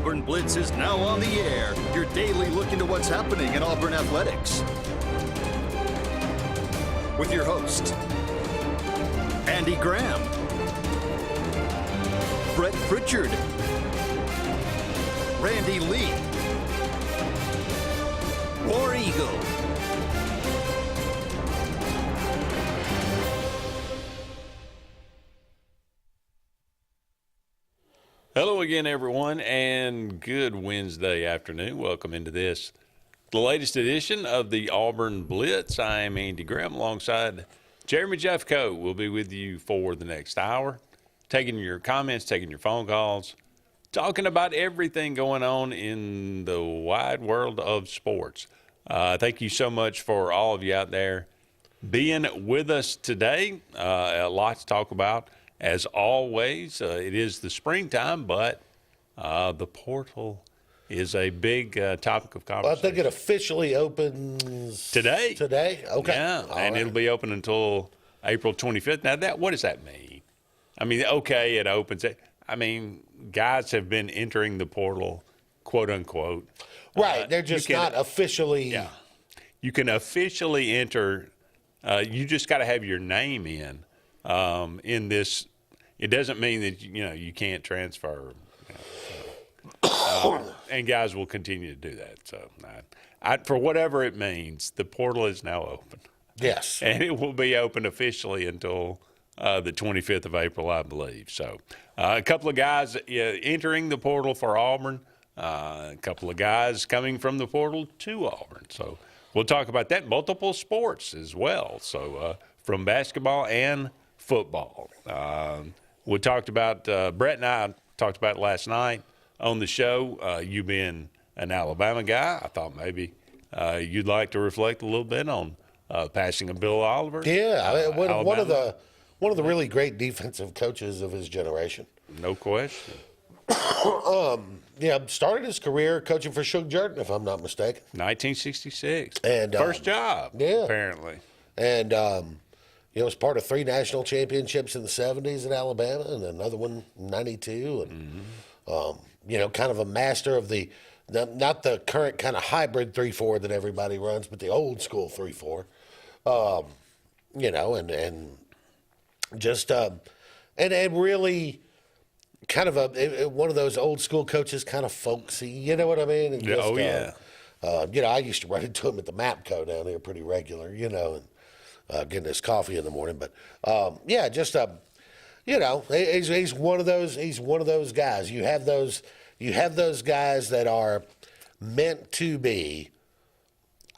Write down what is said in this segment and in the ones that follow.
Auburn Blitz is now on the air, your daily look into what's happening in Auburn athletics. With your host, Andy Graham, Brett Pritchard, Randy Lee, War Eagle. Hello again, everyone, and good Wednesday afternoon. Welcome into the latest edition of the Auburn Blitz. I am Andy Graham alongside Jeremy Jeffco. We'll be with you for the next hour, taking your comments, taking your phone calls, talking about everything going on in the wide world of sports. Thank you so much for all of you out there being with us today. A lot to talk about. As always, it is the springtime, but the portal is a big topic of conversation. Well, I think it officially opens today. Today? Okay. Yeah, and it'll be open until April 25th. Now, what does that mean? I mean, okay, it opens. I mean, guys have been entering the portal, quote unquote. Right. They're just not officially. Yeah. You can officially enter. You just got to have your name in this. It doesn't mean that you can't transfer, and guys will continue to do that. So, for whatever it means, the portal is now open. Yes, and it will be open officially until the 25th of April, I believe. So, a couple of guys entering the portal for Auburn, a couple of guys coming from the portal to Auburn. So, we'll talk about that. Multiple sports as well. So, from basketball and football. We talked about, Brett and I talked about last night on the show, you being an Alabama guy. I thought maybe you'd like to reflect a little bit on passing of Bill Oliver. Yeah, one of the really great defensive coaches of his generation. No question. Started his career coaching for Shug Jordan, if I'm not mistaken. 1966. And first job, apparently. And was part of 3 national championships in the 70s at Alabama and another one in 92. And, kind of a master of not the current kind of hybrid 3-4 that everybody runs, but the old school 3-4. And just, and really kind of one of those old school coaches, kind of folksy, you know what I mean? And just, I used to run into him at the MAPCO down there pretty regular, and getting his coffee in the morning. But he's one of those. He's one of those guys. You have those guys that are meant to be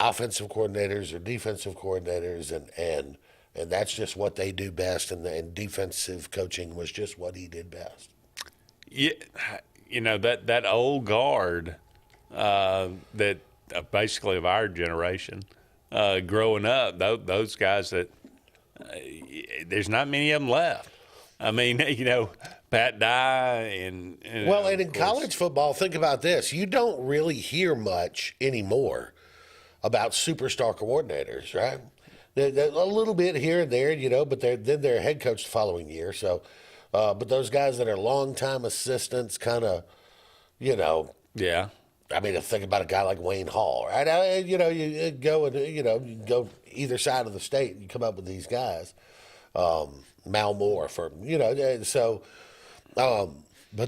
offensive coordinators or defensive coordinators, and that's just what they do best. And defensive coaching was just what he did best. Yeah, that old guard that basically of our generation. Growing up, those guys that there's not many of them left. I mean, Pat Dye and in college football, think about this: you don't really hear much anymore about superstar coordinators, right? They're a little bit here and there, but they're head coach the following year. So, but those guys that are longtime assistants, kind of, yeah. I mean, think about a guy like Wayne Hall, right? You go and you go either side of the state, and you come up with these guys. Mal Moore, but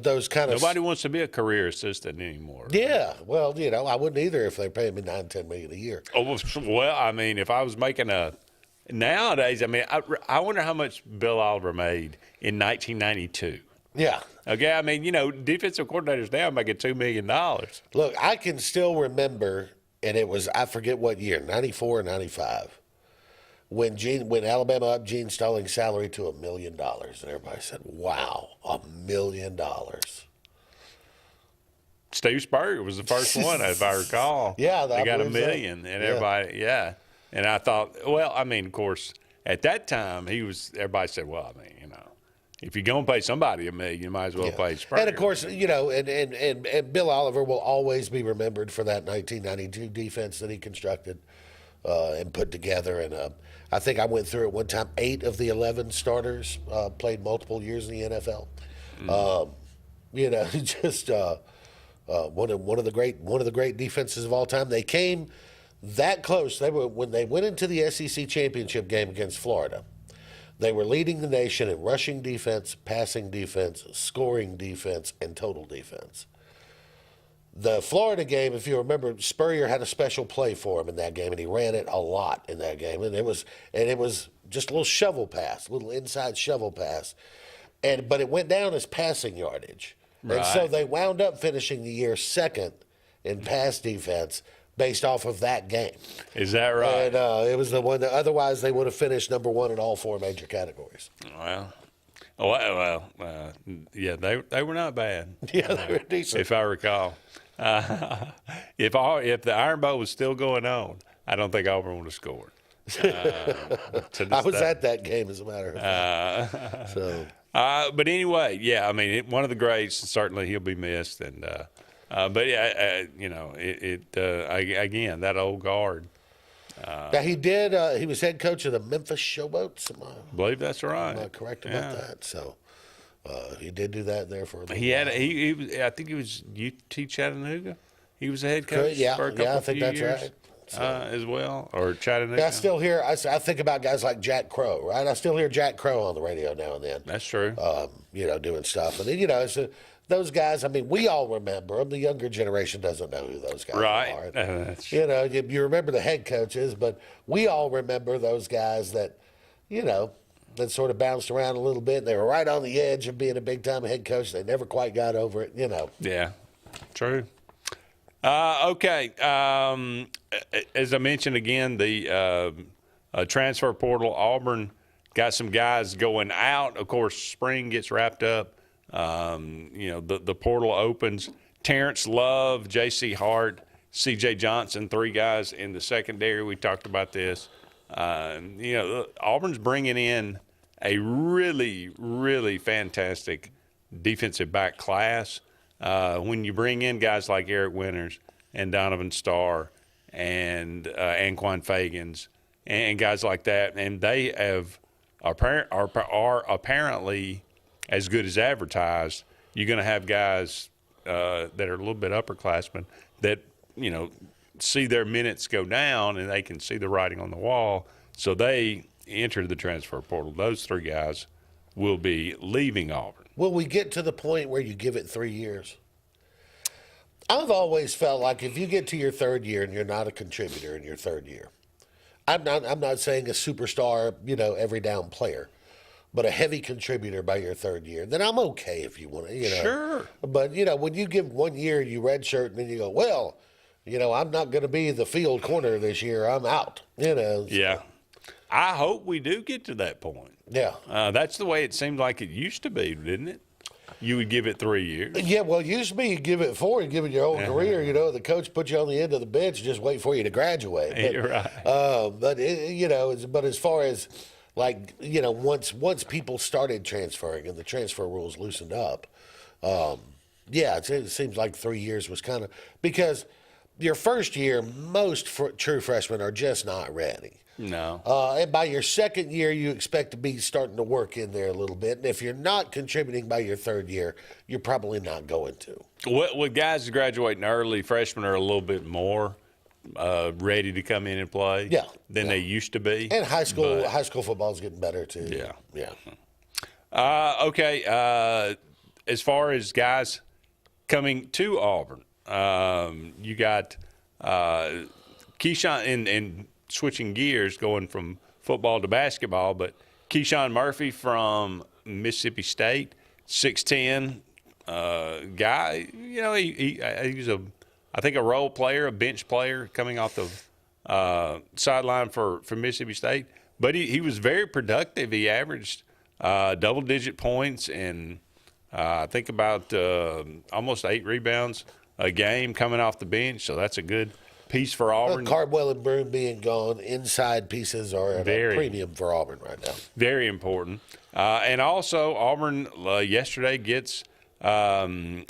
those kind of nobody wants to be a career assistant anymore. Yeah, well, I wouldn't either if they're paying me $9-10 million a year. Oh well, I mean, if I was making nowadays, I mean, I wonder how much Bill Oliver made in 1992. Yeah. Okay, I mean, defensive coordinators now making $2 million. Look, I can still remember, and it was, I forget what year, 94 or 95, when Alabama upped Gene Stallings' salary to $1 million. And everybody said, wow, $1 million. Steve Spurrier was the first one, if I recall. Yeah, they got $1 million, and everybody, And I thought, well, I mean, of course, at that time, everybody said, well, I mean, if you're going to pay somebody $1 million, you might as well pay Spurrier. And, of course, and Bill Oliver will always be remembered for that 1992 defense that he constructed and put together. And I think I went through it one time. 8 of the 11 starters played multiple years in the NFL. one of the great defenses of all time. They came that close. When they went into the SEC championship game against Florida. They were leading the nation in rushing defense, passing defense, scoring defense, and total defense. The Florida game, if you remember, Spurrier had a special play for him in that game, and he ran it a lot in that game. And it was just a little shovel pass, a little inside shovel pass, but it went down as passing yardage. Right. And so they wound up finishing the year second in pass defense based off of that game. Is that right? And it was the one that otherwise they would have finished number one in all four major categories. Yeah, they were not bad. Yeah, they were decent. If I recall. If the Iron Bowl was still going on, I don't think Auburn would have scored. I was at that game, as a matter of fact. But anyway, yeah, I mean, one of the greats, certainly he'll be missed. And but yeah, again, that old guard. Now he did. He was head coach of the Memphis Showboats. I believe that's right. Am I correct about that? So he did do that there for a little while. I think he was UT Chattanooga. He was a head coach for a couple I think that's years, right. As well, or Chattanooga. I still hear. I think about guys like Jack Crow, right? I still hear Jack Crow on the radio now and then. That's true. Doing stuff, and then, those guys. I mean, we all remember them. The younger generation doesn't know who those guys are. Right. You remember the head coaches, but we all remember those guys that, that sort of bounced around a little bit. They were right on the edge of being a big-time head coach. They never quite got over it. Yeah, true. Okay. As I mentioned again, the transfer portal, Auburn got some guys going out. Of course, spring gets wrapped up. The portal opens. Terrence Love, J.C. Hart, C.J. Johnson, three guys in the secondary. We talked about this. Auburn's bringing in a really, really fantastic defensive back class. When you bring in guys like Eric Winters and Donovan Starr and Anquan Fagans and guys like that, and they are apparently as good as advertised, you're going to have guys that are a little bit upperclassmen that, see their minutes go down and they can see the writing on the wall. So they enter the transfer portal. Those three guys will be leaving Auburn. Will we get to the point where you give it 3 years? I've always felt like if you get to your third year and you're not a contributor in your third year, I'm not saying a superstar, every down player, but a heavy contributor by your third year, then I'm okay if you want to, Sure. But, when you give 1 year, you redshirt, and then you go, well, I'm not going to be the field corner this year. I'm out, Yeah. I hope we do get to that point. Yeah. That's the way it seemed like it used to be, didn't it? You would give it 3 years. Yeah, well, it used to be you give it 4, you give it your whole career. The coach put you on the end of the bench, just wait for you to graduate. But, You're right. But as far as once people started transferring and the transfer rules loosened up, it seems like 3 years was kind of because your first year, most true freshmen are just not ready. No. And by your second year, you expect to be starting to work in there a little bit. And if you're not contributing by your third year, you're probably not going to. With guys graduating early, freshmen are a little bit more ready to come in and play than they used to be. And high school football is getting better too. Yeah. Okay. As far as guys coming to Auburn, you got Keyshawn and switching gears, going from football to basketball, but Keyshawn Murphy from Mississippi State, 6'10", guy. He was I think a role player, a bench player coming off the sideline for Mississippi State. But he was very productive. He averaged double-digit points and I think about almost 8 rebounds a game coming off the bench. So that's a good piece for Auburn. Cardwell and Broome being gone, inside pieces are at a premium for Auburn right now. Very important. And also, Auburn yesterday gets Emeka.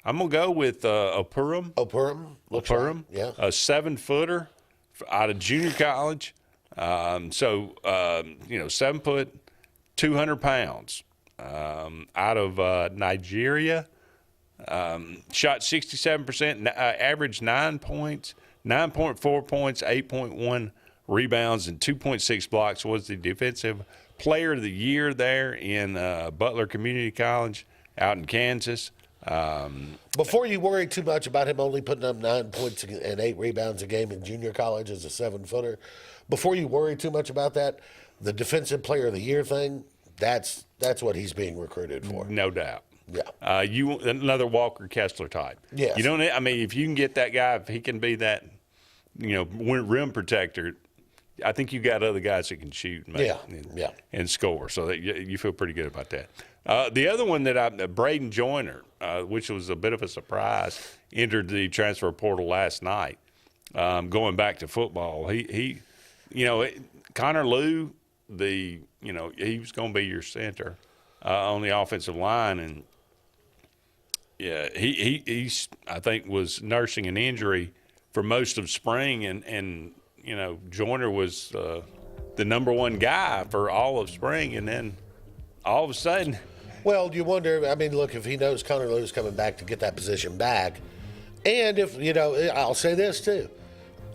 I'm going to go with Opurum. Opurum, yeah. A 7-footer out of junior college. 7 foot, 200 pounds, out of Nigeria. Shot 67%, averaged 9 points, 9.4 points, 8.1 rebounds, and 2.6 blocks. Was the defensive player of the year there in Butler Community College out in Kansas. Before you worry too much about him only putting up 9 points and 8 rebounds a game in junior college as a 7-footer, before you worry too much about that, the defensive player of the year thing, that's what he's being recruited for. No doubt. Yeah. You another Walker Kessler type. Yes. You don't. I mean, if you can get that guy, if he can be that, rim protector, I think you got other guys that can shoot. And score. So that you feel pretty good about that. The other one that Braden Joyner, which was a bit of a surprise, entered the transfer portal last night. Going back to football, he Connor Lew, he was going to be your center on the offensive line, and yeah, he's I think was nursing an injury for most of spring, and Joyner was the number one guy for all of spring, and then all of a sudden. Well, you wonder, I mean, look, if he knows Connor Lew's coming back to get that position back, and if, I'll say this too,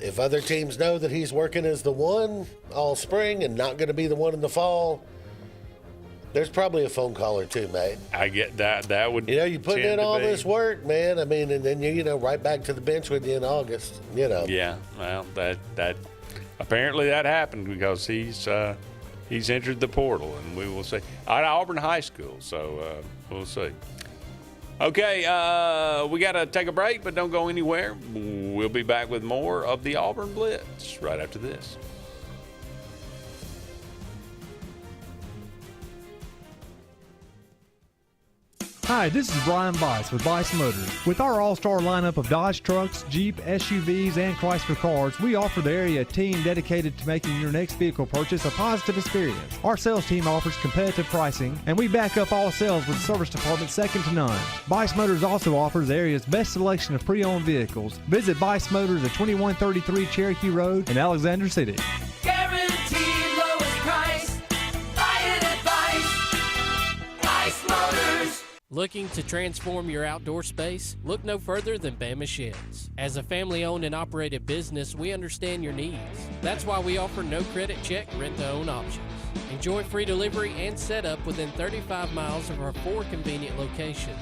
if other teams know that he's working as the one all spring and not going to be the one in the fall, there's probably a phone call or two made. I get that. That would, you putting in all this work, man. I mean, and then right back to the bench with you in August. Yeah. Well, that apparently that happened because he's entered the portal, and we will see at Auburn High School. So we'll see. Okay, we got to take a break, but don't go anywhere. We'll be back with more of the Auburn Blitz right after this. Hi, this is Brian Bice with Bice Motors. With our all-star lineup of Dodge trucks, Jeep, SUVs, and Chrysler cars, we offer the area a team dedicated to making your next vehicle purchase a positive experience. Our sales team offers competitive pricing, and we back up all sales with a service department second to none. Bice Motors also offers the area's best selection of pre-owned vehicles. Visit Bice Motors at 2133 Cherokee Road in Alexander City. Guaranteed lowest price. Buy it at Bice Motors. Looking to transform your outdoor space? Look no further than Bama Sheds. As a family-owned and operated business, we understand your needs. That's why we offer no credit check, rent-to-own options. Enjoy free delivery and setup within 35 miles of our 4 convenient locations.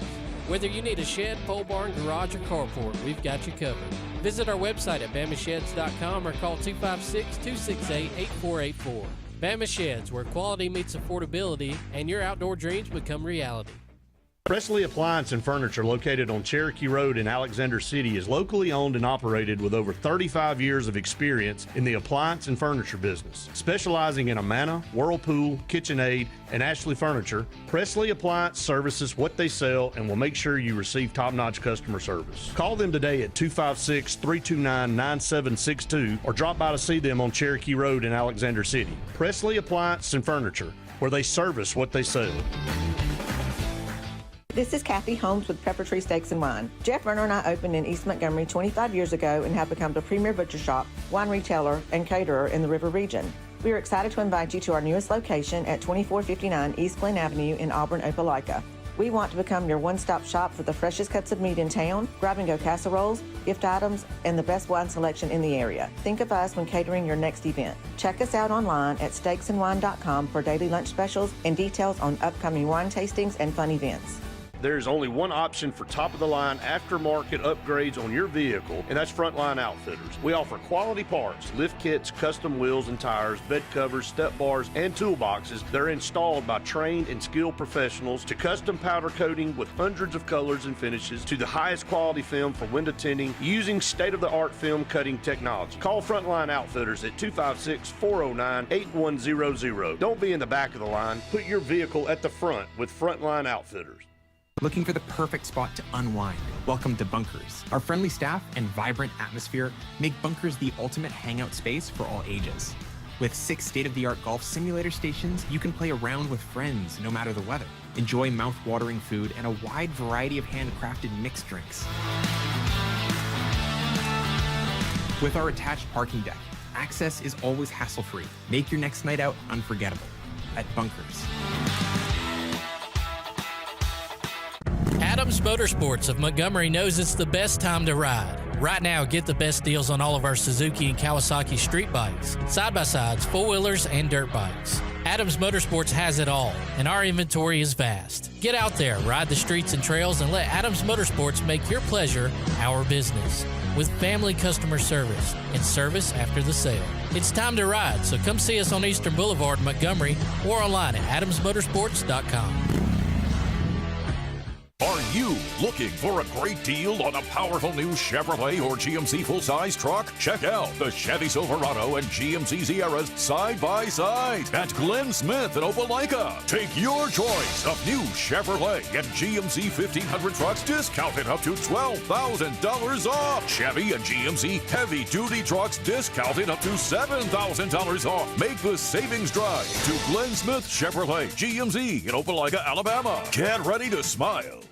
Whether you need a shed, pole barn, garage, or carport, we've got you covered. Visit our website at bamasheds.com or call 256-268-8484. Bama Sheds, where quality meets affordability and your outdoor dreams become reality. Presley Appliance and Furniture, located on Cherokee Road in Alexander City, is locally owned and operated with over 35 years of experience in the appliance and furniture business. Specializing in Amana, Whirlpool, KitchenAid, and Ashley Furniture, Presley Appliance services what they sell and will make sure you receive top-notch customer service. Call them today at 256-329-9762 or drop by to see them on Cherokee Road in Alexander City. Presley Appliance and Furniture, where they service what they sell. This is Kathy Holmes with Pepper Tree Steaks and Wine. Jeff Berner and I opened in East Montgomery 25 years ago and have become the premier butcher shop, wine retailer, and caterer in the River region. We are excited to invite you to our newest location at 2459 East Glen Avenue in Auburn, Opelika. We want to become your one-stop shop for the freshest cuts of meat in town, grab-and-go casseroles, gift items, and the best wine selection in the area. Think of us when catering your next event. Check us out online at steaksandwine.com for daily lunch specials and details on upcoming wine tastings and fun events. There's only one option for top-of-the-line aftermarket upgrades on your vehicle, and that's Frontline Outfitters. We offer quality parts, lift kits, custom wheels and tires, bed covers, step bars, and toolboxes that are installed by trained and skilled professionals, to custom powder coating with hundreds of colors and finishes, to the highest quality film for window tinting using state-of-the-art film cutting technology. Call Frontline Outfitters at 256-409-8100. Don't be in the back of the line. Put your vehicle at the front with Frontline Outfitters. Looking for the perfect spot to unwind? Welcome to Bunkers. Our friendly staff and vibrant atmosphere make Bunkers the ultimate hangout space for all ages. With 6 state-of-the-art golf simulator stations, you can play around with friends no matter the weather. Enjoy mouth-watering food and a wide variety of handcrafted mixed drinks. With our attached parking deck, access is always hassle-free. Make your next night out unforgettable at Bunkers. Adams Motorsports of Montgomery knows it's the best time to ride. Right now, get the best deals on all of our Suzuki and Kawasaki street bikes, side-by-sides, four-wheelers, and dirt bikes. Adams Motorsports has it all, and our inventory is vast. Get out there, ride the streets and trails, and let Adams Motorsports make your pleasure our business. With family customer service and service after the sale. It's time to ride, so come see us on Eastern Boulevard, Montgomery, or online at adamsmotorsports.com. Are you looking for a great deal on a powerful new Chevrolet or GMC full-size truck? Check out the Chevy Silverado and GMC Sierras side by side at Glenn Smith in Opelika. Take your choice of new Chevrolet and GMC 1500 trucks discounted up to $12,000 off. Chevy and GMC heavy-duty trucks discounted up to $7,000 off. Make the savings drive to Glenn Smith Chevrolet GMC in Opelika, Alabama. Get ready to smile.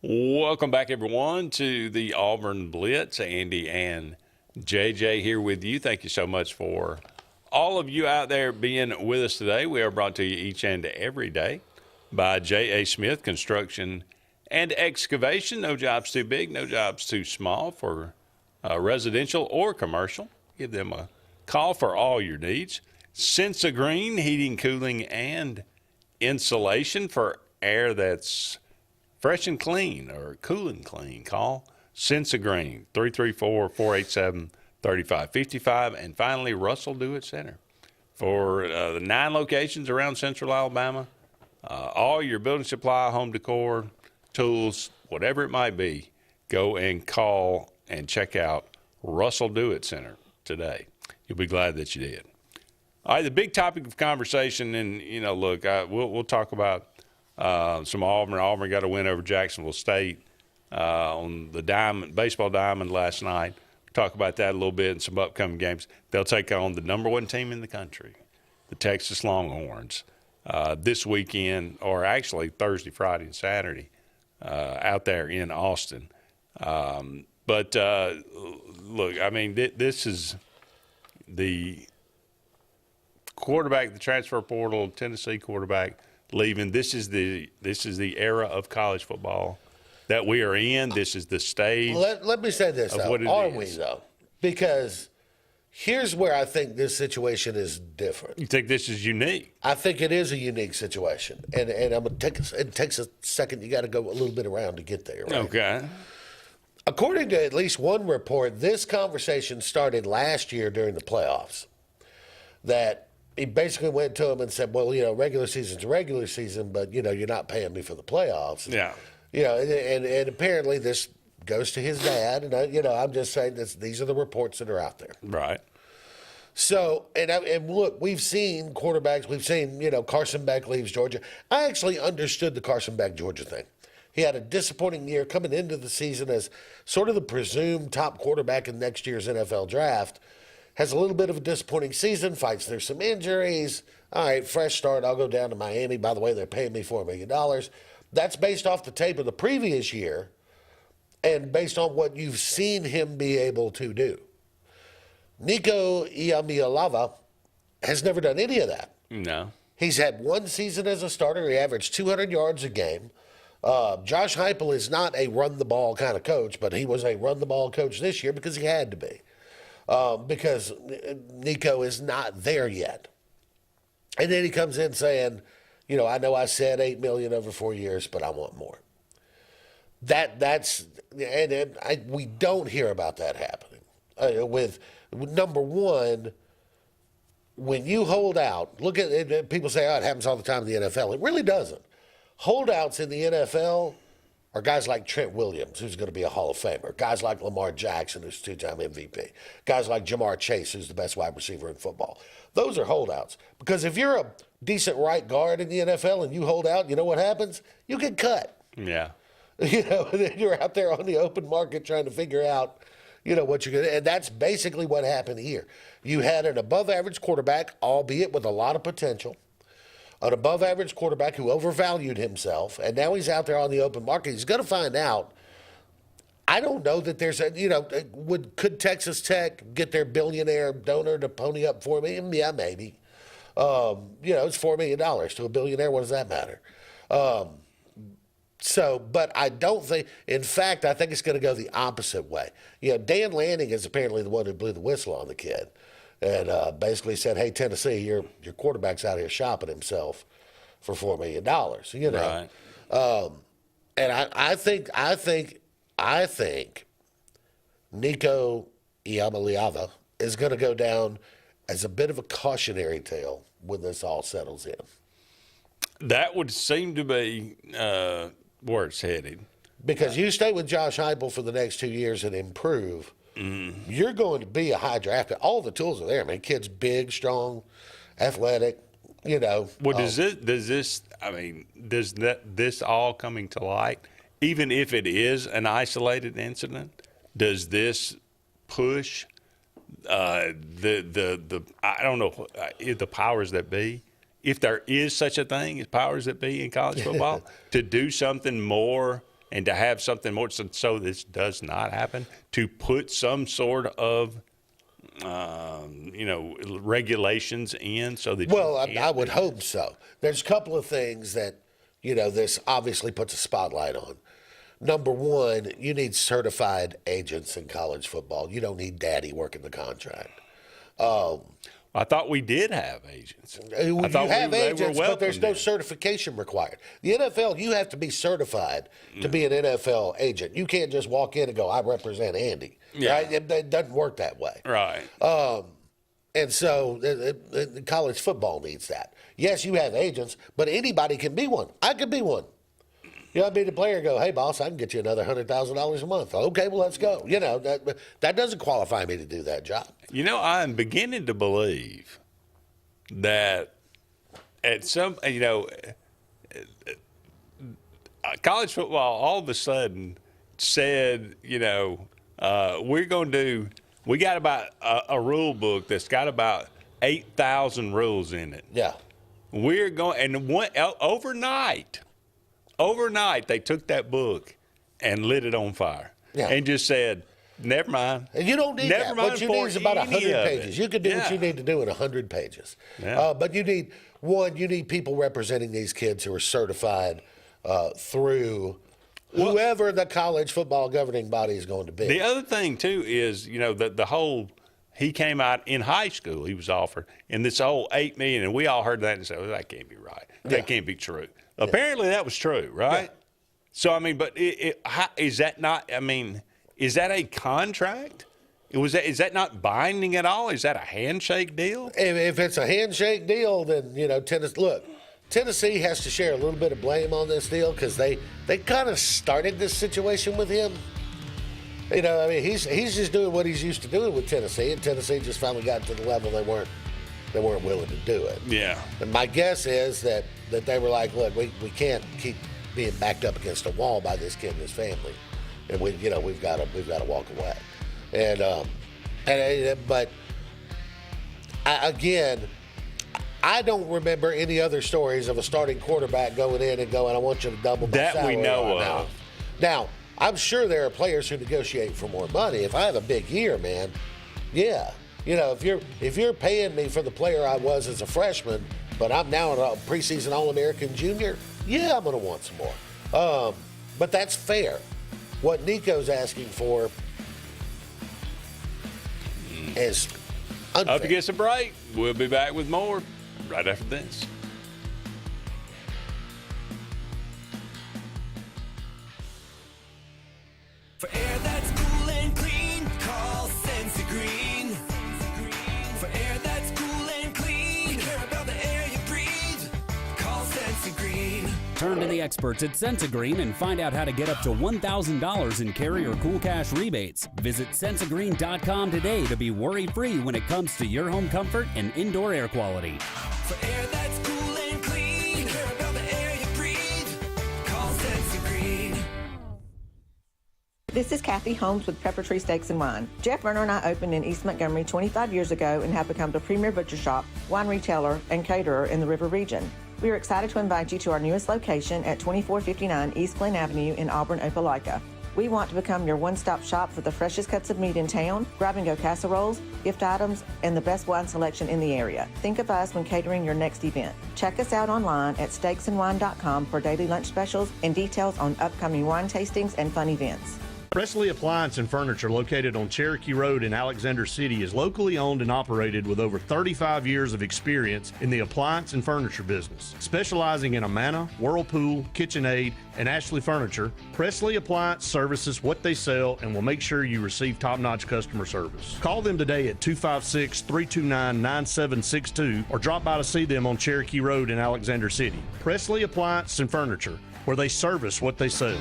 Welcome back, everyone, to the Auburn Blitz. Andy and JJ here with you. Thank you so much for all of you out there being with us today. We are brought to you each and every day by J.A. Smith Construction and Excavation. No job's too big, no job's too small for residential or commercial. Give them a call for all your needs. Sensa Green, heating, cooling, and insulation for air that's fresh and clean or cool and clean. Call Sensa Green, 334-487-3555. And finally, Russell Do-It Center. For the 9 locations around Central Alabama, all your building supply, home decor, tools, whatever it might be, go and call and check out Russell Do-It Center today. You'll be glad that you did. All right, the big topic of conversation, and, look, we'll talk about some Auburn. Auburn got a win over Jacksonville State on the baseball diamond last night. Talk about that a little bit and some upcoming games. They'll take on the number 1 team in the country, the Texas Longhorns, this weekend, or actually Thursday, Friday, and Saturday out there in Austin. But look, I mean, this is the quarterback, the transfer portal, Tennessee quarterback leaving. This is the era of college football that we are in. This is the stage. Let me say this, though. Are we, though? Because here's where I think this situation is different. You think this is unique? I think it is a unique situation. And I'm going to it takes a second. You got to go a little bit around to get there, right? Okay. According to at least one report, this conversation started last year during the playoffs. That he basically went to him and said, well, regular season's a regular season, but, you're not paying me for the playoffs. Yeah. And apparently this goes to his dad. And, I'm just saying these are the reports that are out there. Right. So, and look, we've seen quarterbacks. We've seen, Carson Beck leaves Georgia. I actually understood the Carson Beck Georgia thing. He had a disappointing year coming into the season as sort of the presumed top quarterback in next year's NFL draft. Has a little bit of a disappointing season, fights through some injuries. All right, fresh start. I'll go down to Miami. By the way, they're paying me $4 million. That's based off the tape of the previous year and based on what you've seen him be able to do. Nico Iamaleava has never done any of that. No. He's had one season as a starter. He averaged 200 yards a game. Josh Heupel is not a run-the-ball kind of coach, but he was a run-the-ball coach this year because he had to be. Because Nico is not there yet. And then he comes in saying, I know I said $8 million over 4 years, but I want more. We don't hear about that happening. With number one, when you hold out, look at it, people say, it happens all the time in the NFL. It really doesn't. Holdouts in the NFL are guys like Trent Williams, who's going to be a Hall of Famer. Guys like Lamar Jackson, who's 2-time MVP. Guys like Jamar Chase, who's the best wide receiver in football. Those are holdouts. Because if you're a decent right guard in the NFL and you hold out, you know what happens? You get cut. Yeah. You're out there on the open market trying to figure out, what you're going to. And that's basically what happened here. You had an above-average quarterback, albeit with a lot of potential. an above-average quarterback who overvalued himself, and now he's out there on the open market. He's going to find out. I don't know that there's a, could Texas Tech get their billionaire donor to pony up $4 million? Yeah, maybe. It's $4 million to a billionaire. What does that matter? But I don't think, in fact, I think it's going to go the opposite way. Dan Lanning is apparently the one who blew the whistle on the kid and basically said, hey, Tennessee, your quarterback's out here shopping himself for $4 million, Right. And I think Nico Iamaleava is going to go down as a bit of a cautionary tale when this all settles in. That would seem to be where it's headed. Because you stay with Josh Heupel for the next 2 years and improve, you're going to be a high draft pick. All the tools are there. I mean, kid's big, strong, athletic, Well, does this all coming to light, even if it is an isolated incident, does this push the I don't know, the powers that be, if there is such a thing as powers that be in college football, to do something more and to have something more so this does not happen, to put some sort of regulations in so that I would hope so. There's a couple of things that this obviously puts a spotlight on. Number one, you need certified agents in college football. You don't need daddy working the contract. I thought we did have agents. You have agents, but there's no certification required. The NFL, you have to be certified to be an NFL agent. You can't just walk in and go, I represent Andy. Yeah. Right? It doesn't work that way. Right. And so college football needs that. Yes, you have agents, but anybody can be one. I could be one. I'd be the player and go, hey, boss, I can get you another $100,000 a month. Okay, well, let's go. That doesn't qualify me to do that job. I'm beginning to believe that at some, college football all of a sudden said, we got about a rule book that's got about 8,000 rules in it. Yeah. We're going, and overnight, they took that book and lit it on fire and just said, never mind. And you don't need that. What you need is about 100 pages. You can do what you need to do in 100 pages. Yeah. But you need people representing these kids who are certified through whoever the college football governing body is going to be. The other thing, too, is, the whole – he came out in high school, he was offered, and this whole $8 million, and we all heard that and said, well, that can't be right. That can't be true. Apparently that was true, right? Yeah. So, but is that not, is that a contract? Is that not binding at all? Is that a handshake deal? If it's a handshake deal, then, Tennessee has to share a little bit of blame on this deal because they kind of started this situation with him. He's just doing what he's used to doing with Tennessee, and Tennessee just finally got to the level they weren't willing to do it. Yeah. And my guess is that they were like, look, we can't keep being backed up against a wall by this kid and his family, and we've got to walk away. But I don't remember any other stories of a starting quarterback going in and going, I want you to double my salary. That we know of. Now, I'm sure there are players who negotiate for more money. If I have a big year, man, yeah. If you're paying me for the player I was as a freshman, but I'm now a preseason All-American junior, yeah, I'm going to want some more. But that's fair. What Nico's asking for is unfair. Up against a break. We'll be back with more right after this. For air that's cool and clean, call Senza Green. For air that's cool and clean, we care about the air you breathe. Call Senza Green. Turn to the experts at Sensagreen and find out how to get up to $1,000 in carrier cool cash rebates. Visit Sensagreen.com today to be worry-free when it comes to your home comfort and indoor air quality. For air that's cool and clean, we care about the air you breathe. Call Senza Green. This is Kathy Holmes with Pepper Tree Steaks and Wine. Jeff Verner and I opened in East Montgomery 25 years ago and have become the premier butcher shop, wine retailer, and caterer in the River region. We are excited to invite you to our newest location at 2459 East Glen Avenue in Auburn, Opelika. We want to become your one-stop shop for the freshest cuts of meat in town, grab-and-go casseroles, gift items, and the best wine selection in the area. Think of us when catering your next event. Check us out online at steaksandwine.com for daily lunch specials and details on upcoming wine tastings and fun events. Presley Appliance and Furniture, located on Cherokee Road in Alexander City, is locally owned and operated with over 35 years of experience in the appliance and furniture business. Specializing in Amana, Whirlpool, KitchenAid, and Ashley Furniture, Presley Appliance services what they sell and will make sure you receive top-notch customer service. Call them today at 256-329-9762 or drop by to see them on Cherokee Road in Alexander City. Presley Appliance and Furniture, where they service what they sell.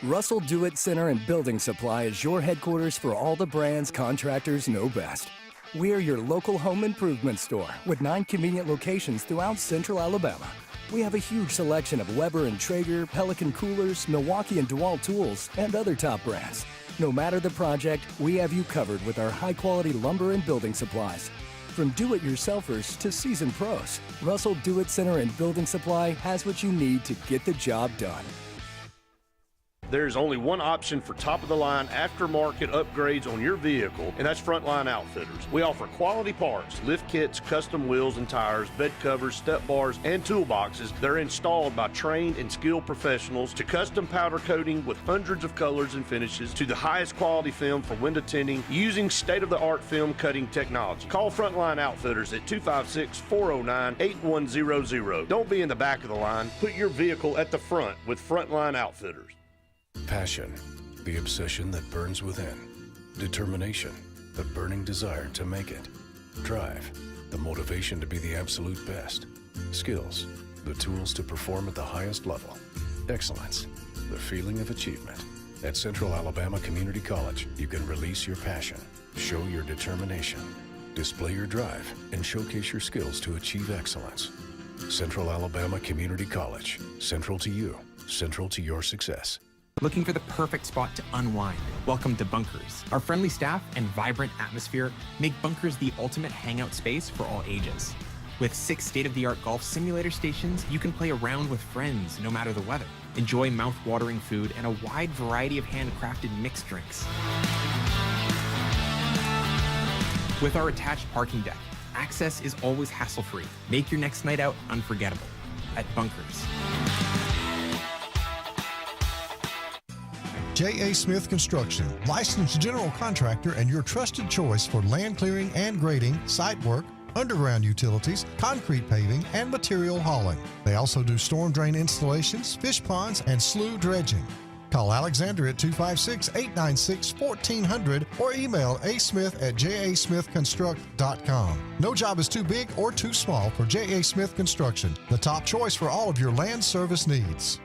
Russell Do-It Center and Building Supply is your headquarters for all the brands contractors know best. We're your local home improvement store with 9 convenient locations throughout central Alabama. We have a huge selection of Weber and Traeger, Pelican coolers, Milwaukee and DeWalt tools, and other top brands. No matter the project, we have you covered with our high-quality lumber and building supplies. From do-it-yourselfers to seasoned pros, Russell Do-It Center and Building Supply has what you need to get the job done. There's only one option for top-of-the-line aftermarket upgrades on your vehicle, and that's Frontline Outfitters. We offer quality parts, lift kits, custom wheels and tires, bed covers, step bars, and toolboxes. They're installed by trained and skilled professionals, to custom powder coating with hundreds of colors and finishes, to the highest quality film for window tinting using state-of-the-art film cutting technology. Call Frontline Outfitters at 256-409-8100. Don't be in the back of the line. Put your vehicle at the front with Frontline Outfitters. Passion, the obsession that burns within. Determination, the burning desire to make it. Drive, the motivation to be the absolute best. Skills, the tools to perform at the highest level. Excellence, the feeling of achievement. At Central Alabama Community College, you can release your passion, show your determination, display your drive, and showcase your skills to achieve excellence. Central Alabama Community College, central to you, central to your success. Looking for the perfect spot to unwind? Welcome to Bunkers. Our friendly staff and vibrant atmosphere make Bunkers the ultimate hangout space for all ages. With 6 state-of-the-art golf simulator stations, you can play around with friends no matter the weather. Enjoy mouth-watering food and a wide variety of handcrafted mixed drinks. With our attached parking deck, access is always hassle-free. Make your next night out unforgettable at Bunkers. J.A. Smith Construction, licensed general contractor and your trusted choice for land clearing and grading, site work, underground utilities, concrete paving, and material hauling. They also do storm drain installations, fish ponds, and slough dredging. Call Alexander at 256-896-1400 or email asmith@jasmithconstruct.com. No job is too big or too small for J.A. Smith Construction, the top choice for all of your land service needs.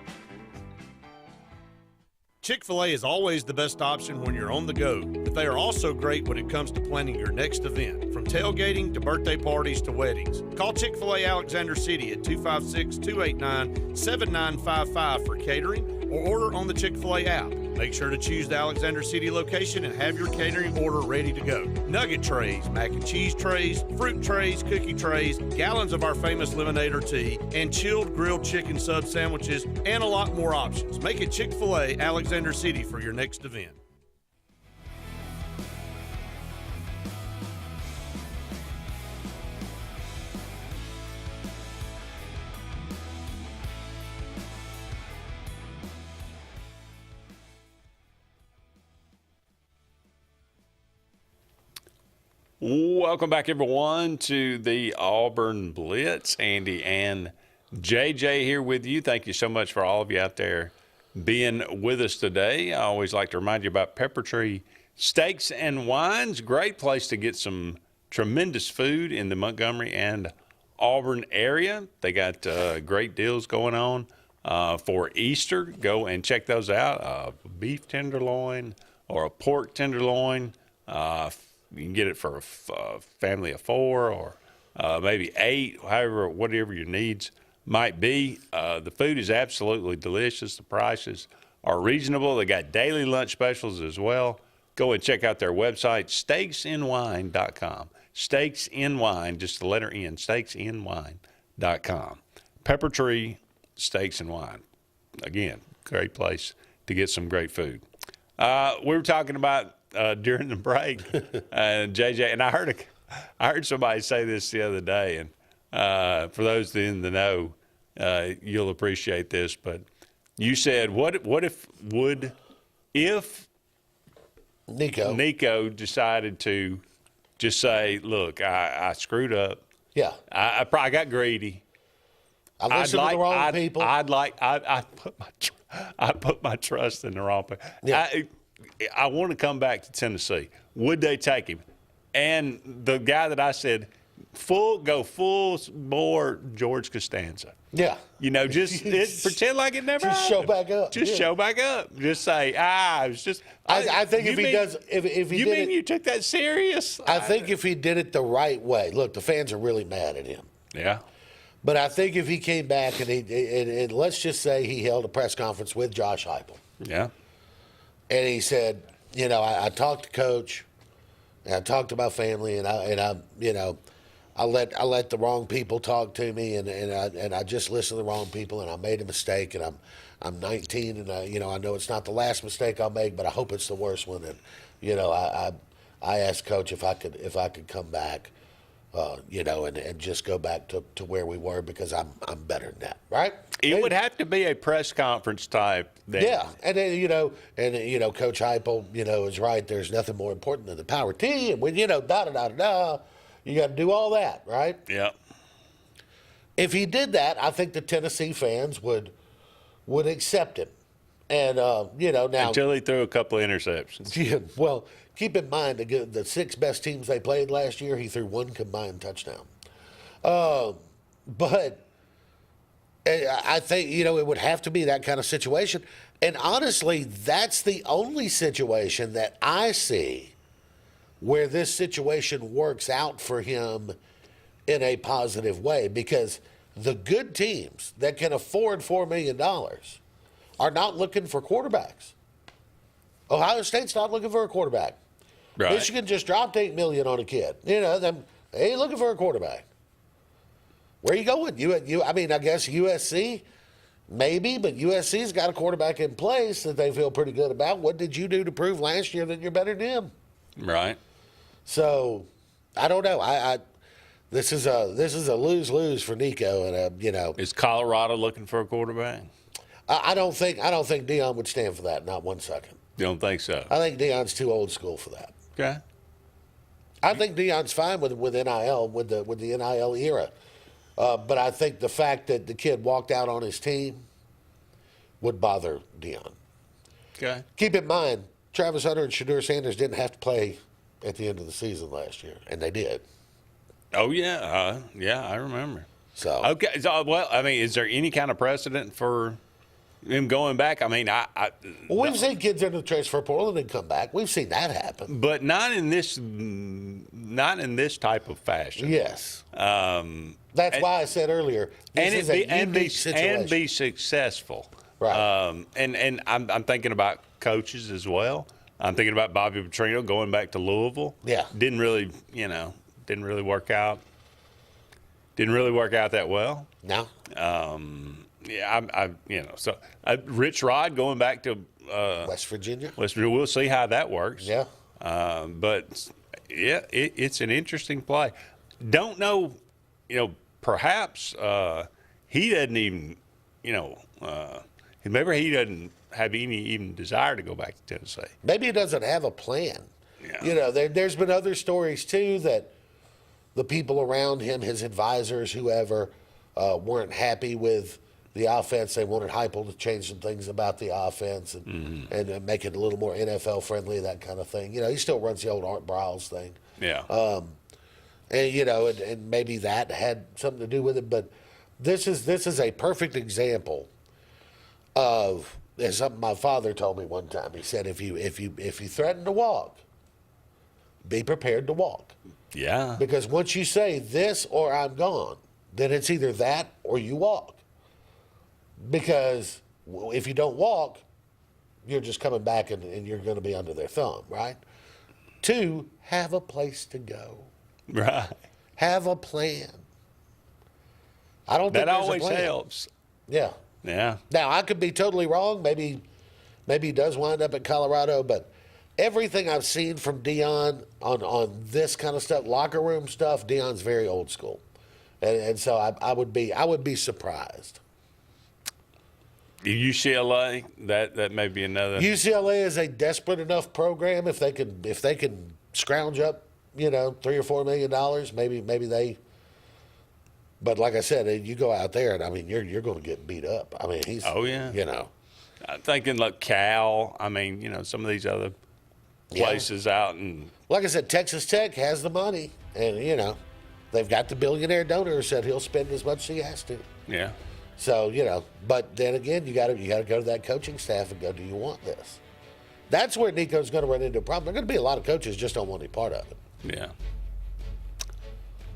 Chick-fil-A is always the best option when you're on the go, but they are also great when it comes to planning your next event, from tailgating to birthday parties to weddings. Call Chick-fil-A Alexander City at 256-289-7955 for catering, or order on the Chick-fil-A app. Make sure to choose the Alexander City location and have your catering order ready to go. Nugget trays, mac and cheese trays, fruit trays, cookie trays, gallons of our famous lemonade or tea, and chilled grilled chicken sub sandwiches, and a lot more options. Make it Chick-fil-A Alexander City for your next event. Welcome back, everyone, to the Auburn Blitz. Andy and JJ here with you. Thank you so much for all of you out there being with us today. I always like to remind you about Pepper Tree Steaks and Wines. Great place to get some tremendous food in the Montgomery and Auburn area. They got great deals going on for Easter. Go and check those out. A beef tenderloin or a pork tenderloin. You can get it for a family of 4 or maybe 8, whatever your needs might be. The food is absolutely delicious. The prices are reasonable. They got daily lunch specials as well. Go and check out their website, steaksandwine.com. Steaks in Wine, just the letter N, steaksinwine.com. Pepper Tree Steaks and Wine. Again, great place to get some great food. We were talking about during the break, JJ, and I heard somebody say this the other day, and for those in the know, you'll appreciate this. But you said, what if Nico decided to just say, look, I screwed up. Yeah. I probably got greedy. I listened to the wrong people. I put my trust in the wrong people. Yeah. I want to come back to Tennessee. Would they take him? And the guy that I said, go full bore George Costanza. Yeah. Just pretend like it never just happened. show back up. Just show back up. Just say, it was just. I think if he does, if he you did mean it, you took that serious? I think if he did it the right way. Look, the fans are really mad at him. Yeah. But I think if he came back and let's just say he held a press conference with Josh Heupel. Yeah. And he said, I talked to Coach, and I talked to my family, and I let the wrong people talk to me, and I just listened to the wrong people, and I made a mistake, and I'm 19, and I know it's not the last mistake I'll make, but I hope it's the worst one. And I asked Coach if I could come back, and just go back to where we were because I'm better than that, right? It would have to be a press conference type thing. Yeah, and then, Coach Heupel, is right. There's nothing more important than the power T, and when you got to do all that, right? Yeah. If he did that, I think the Tennessee fans would accept him, and now until he threw a couple of interceptions. Yeah, well, keep in mind the 6 best teams they played last year, he threw 1 combined touchdown. But I think, it would have to be that kind of situation. And honestly, that's the only situation that I see where this situation works out for him in a positive way, because the good teams that can afford $4 million are not looking for quarterbacks. Ohio State's not looking for a quarterback. Right. Michigan just dropped $8 million on a kid. They ain't looking for a quarterback. Where are you going? I guess USC, maybe, but USC's got a quarterback in place that they feel pretty good about. What did you do to prove last year that you're better than him? Right. So, I don't know. This is a lose-lose for Nico, and Is Colorado looking for a quarterback? I don't think Deion would stand for that. Not 1 second. You don't think so? I think Deion's too old school for that. Okay. I think Deion's fine with NIL, with the NIL era. But I think the fact that the kid walked out on his team would bother Deion. Okay. Keep in mind, Travis Hunter and Shedeur Sanders didn't have to play at the end of the season last year, and they did. Oh, yeah. I remember. So okay. So, well, is there any kind of precedent for him going back? We've seen kids enter the transfer portal and then come back. We've seen that happen, but not in this type of fashion. Yes. That's why I said earlier, this is a unique situation. And be successful. Right. And I'm thinking about coaches as well. I'm thinking about Bobby Petrino going back to Louisville. Yeah. Didn't really work out. Didn't really work out that well. No. Rich Rod going back to West Virginia. We'll see how that works. Yeah. But yeah, it's an interesting play. Don't know, perhaps he doesn't even, maybe he doesn't have any even desire to go back to Tennessee. Maybe he doesn't have a plan. Yeah. There's been other stories too that the people around him, his advisors, whoever, weren't happy with the offense. They wanted Heupel to change some things about the offense and make it a little more NFL friendly, that kind of thing. He still runs the old Art Briles thing. Yeah. And maybe that had something to do with it. But this is a perfect example of something my father told me one time. He said, if you threaten to walk, be prepared to walk. Yeah. Because once you say this or I'm gone, then it's either that or you walk. Because if you don't walk, you're just coming back and you're going to be under their thumb, right? 2, have a place to go. Right. Have a plan. I don't think That there's always a plan. helps. Yeah. Yeah. Now, I could be totally wrong. Maybe he does wind up at Colorado, but everything I've seen from Deion on this kind of stuff, locker room stuff, Deion's very old school. And so I would be surprised. UCLA, that may be another. UCLA is a desperate enough program. If they can scrounge up, $3 or $4 million, maybe they. But like I said, you go out there and I mean you're going to get beat up. I mean he's. Oh yeah. I'm thinking like Cal. I mean some of these other places out in. Like I said, Texas Tech has the money, and they've got the billionaire donor who said he'll spend as much as he has to. Yeah. So but then again, you got to go to that coaching staff and go, do you want this? That's where Nico's going to run into a problem. There are going to be a lot of coaches just don't want any part of it. Yeah.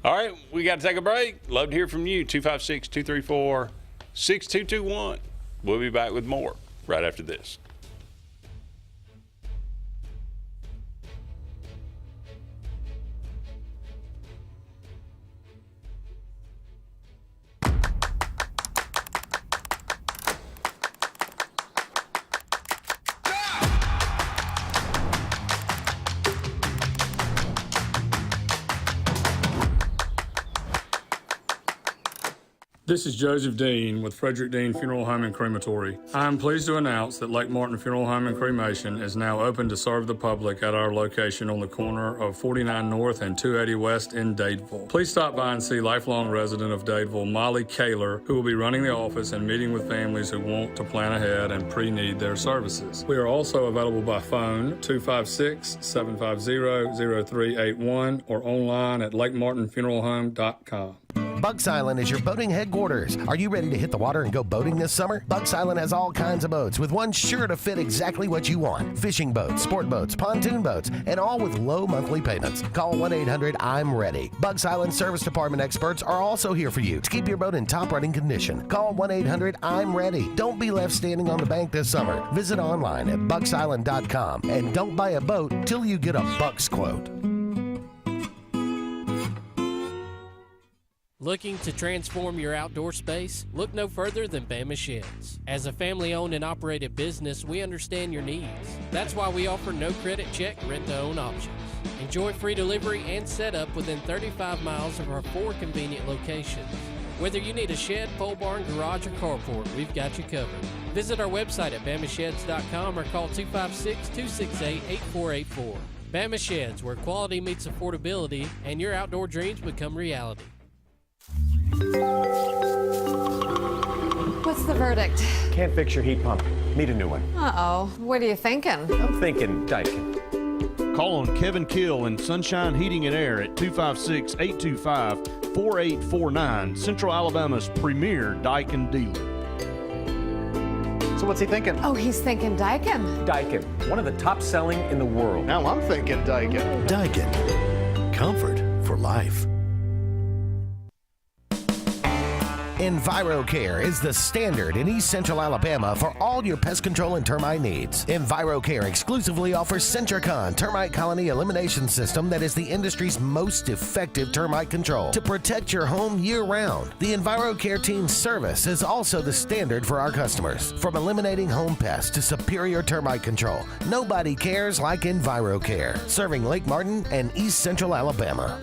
All right, we got to take a break. Love to hear from you. 256-234-6221. We'll be back with more right after this. This is Joseph Dean with Frederick Dean Funeral Home and Crematory. I am pleased to announce that Lake Martin Funeral Home and Cremation is now open to serve the public at our location on the corner of 49 North and 280 West in Dadeville. Please stop by and see lifelong resident of Dadeville, Molly Kaler, who will be running the office and meeting with families who want to plan ahead and pre-need their services. We are also available by phone, 256-750-0381, or online at lakemartinfuneralhome.com. Bugs Island is your boating headquarters. Are you ready to hit the water and go boating this summer? Bugs Island has all kinds of boats, with one sure to fit exactly what you want. Fishing boats, sport boats, pontoon boats, and all with low monthly payments. Call 1-800-I'm-READY. Bugs Island Service Department experts are also here for you to keep your boat in top running condition. Call 1-800-I'm-READY. Don't be left standing on the bank this summer. Visit online at bugsisland.com and don't buy a boat till you get a Bucks quote. Looking to transform your outdoor space? Look no further than Bama Sheds. As a family-owned and operated business, we understand your needs. That's why we offer no credit check, rent-to-own options. Enjoy free delivery and setup within 35 miles of our 4 convenient locations. Whether you need a shed, pole barn, garage, or carport, we've got you covered. Visit our website at bamasheds.com or call 256-268-8484. Bama Sheds, where quality meets affordability and your outdoor dreams become reality. What's the verdict? Can't fix your heat pump. Need a new one. Uh-oh. What are you thinking? I'm thinking Daikin. Call on Kevin Kill and Sunshine Heating and Air at 256-825-4849, Central Alabama's premier Daikin dealer. So what's he thinking? Oh, he's thinking Daikin. Daikin, one of the top selling in the world. Now I'm thinking Daikin. Daikin. Comfort for life. EnviroCare is the standard in East Central Alabama for all your pest control and termite needs. EnviroCare exclusively offers Centricon termite colony elimination system that is the industry's most effective termite control to protect your home year-round. The EnviroCare team's service is also the standard for our customers. From eliminating home pests to superior termite control, nobody cares like EnviroCare, serving Lake Martin and East Central Alabama.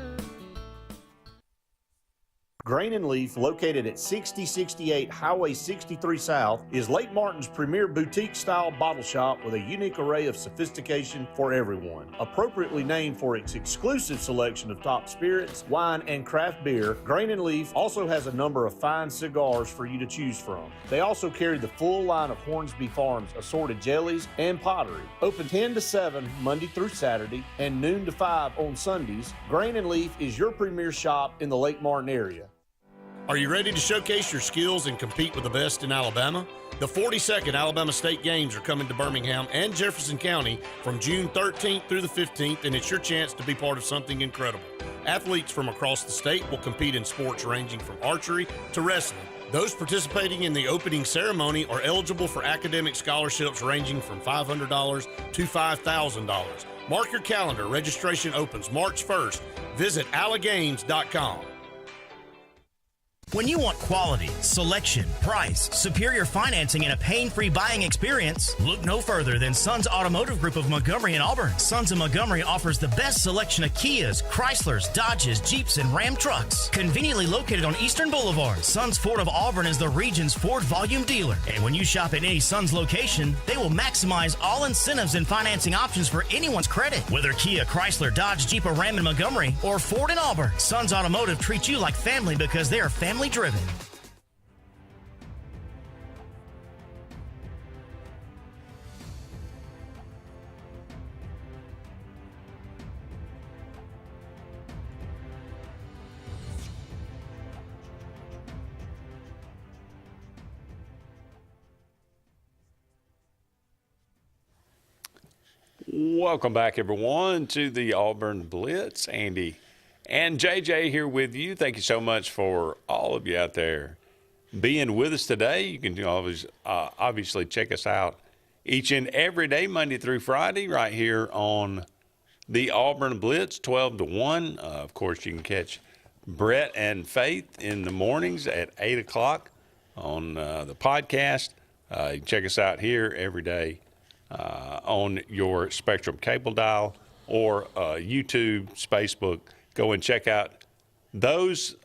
Grain and Leaf, located at 6068 Highway 63 South, is Lake Martin's premier boutique-style bottle shop with a unique array of sophistication for everyone. Appropriately named for its exclusive selection of top spirits, wine, and craft beer, Grain and Leaf also has a number of fine cigars for you to choose from. They also carry the full line of Hornsby Farms assorted jellies and pottery. Open 10 to 7 Monday through Saturday and noon to 5 on Sundays, Grain and Leaf is your premier shop in the Lake Martin area. Are you ready to showcase your skills and compete with the best in Alabama? The 42nd Alabama State Games are coming to Birmingham and Jefferson County from June 13th through the 15th, and it's your chance to be part of something incredible. Athletes from across the state will compete in sports ranging from archery to wrestling, Those participating in the opening ceremony are eligible for academic scholarships ranging from $500 to $5,000. Mark your calendar. Registration opens March 1st. Visit allegames.com. When you want quality, selection, price, superior financing, and a pain-free buying experience, look no further than Sons Automotive Group of Montgomery and Auburn. Sons of Montgomery offers the best selection of Kias, Chryslers, Dodges, Jeeps, and Ram trucks. Conveniently located on Eastern Boulevard, Sons Ford of Auburn is the region's Ford volume dealer. And when you shop at any Sons location, they will maximize all incentives and financing options for anyone's credit. Whether Kia, Chrysler, Dodge, Jeep, or Ram in Montgomery, or Ford in Auburn, Sons Automotive treats you like family because they are family driven. Welcome back, everyone, to the Auburn Blitz. Andy and JJ here with you. Thank you so much for all of you out there being with us today. You can always obviously check us out each and every day, Monday through Friday, right here on the Auburn Blitz, 12 to 1. Of course, you can catch Brett and Faith in the mornings at 8 o'clock on the podcast. You can check us out here every day on your Spectrum cable dial or YouTube, Facebook. Go and check out those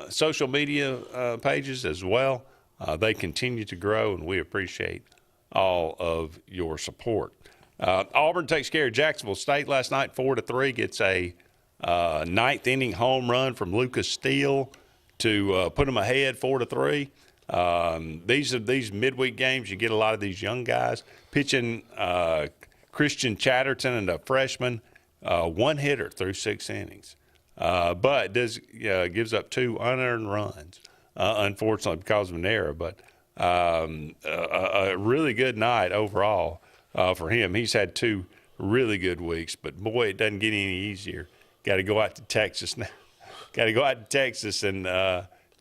social media pages as well. They continue to grow, and we appreciate all of your support. Auburn takes care of Jacksonville State last night, 4-3. Gets a ninth inning home run from Lucas Steele to put them ahead, 4-3. These midweek games, you get a lot of these young guys pitching. Christian Chatterton and a freshman, one hitter through 6 innings. But does gives up 2 unearned runs, unfortunately, because of an error. But a really good night overall for him. He's had 2 really good weeks, but boy, it doesn't get any easier. Got to go out to Texas now. Got to go out to Texas and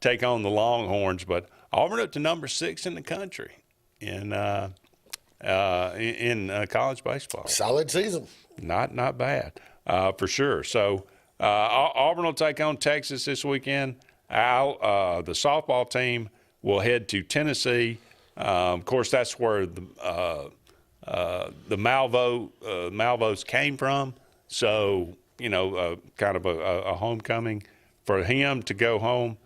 take on the Longhorns. But Auburn up to number 6 in the country in college baseball. Solid season. Not bad, for sure. So Auburn will take on Texas this weekend. The softball team will head to Tennessee. Of course, that's where the Malvos came from. So, kind of a homecoming for him to go home,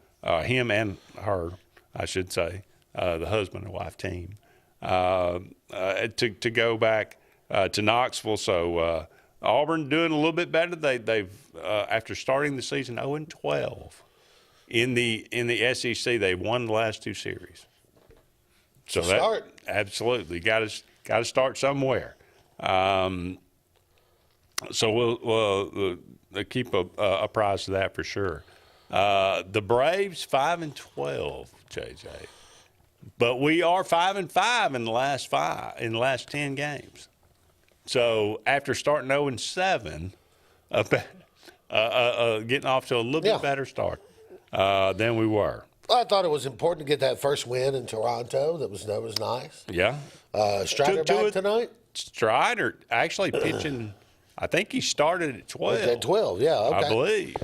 him and her, I should say, the husband and wife team, to go back to Knoxville. So Auburn doing a little bit better. They've after starting the season 0-12 in the SEC, they won the last 2 series. So that absolutely got to start somewhere. So we'll keep apprised of that for sure. The Braves 5-12, JJ, but we are 5-5 in the last 10 games. So after starting 0-7, getting off to a little bit better start than we were. I thought it was important to get that first win in Toronto. That was nice. Yeah. Strider back tonight? Strider actually pitching. I think he started at 12. At 12, yeah, okay. I believe.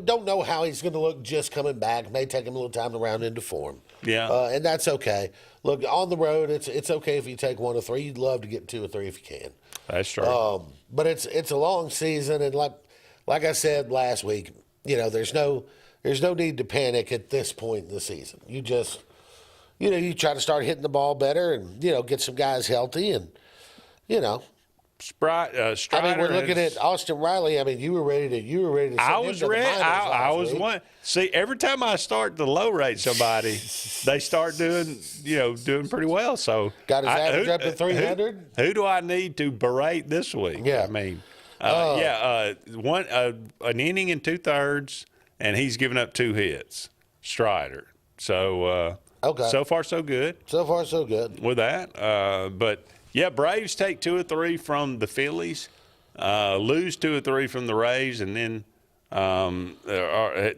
Don't know how he's going to look just coming back. May take him a little time to round into form. Yeah. And that's okay. Look, on the road, it's okay if you take 1 or 3. You'd love to get 2 or 3 if you can. That's true. But it's a long season, and like I said last week, there's no need to panic at this point in the season. You just, you try to start hitting the ball better and, get some guys healthy and, Strider. I mean, we're looking at Austin Riley. I mean, you were ready to. I was ready. I was one. See, every time I start to low rate somebody, they start doing pretty well. So got his average up to 300. Who do I need to berate this week? Yeah, I mean, an inning and 2/3, and he's given up 2 hits. Strider. So okay. So far so good. So far so good with that. But. Yeah, Braves take 2 or 3 from the Phillies, lose 2 or 3 from the Rays, and then They're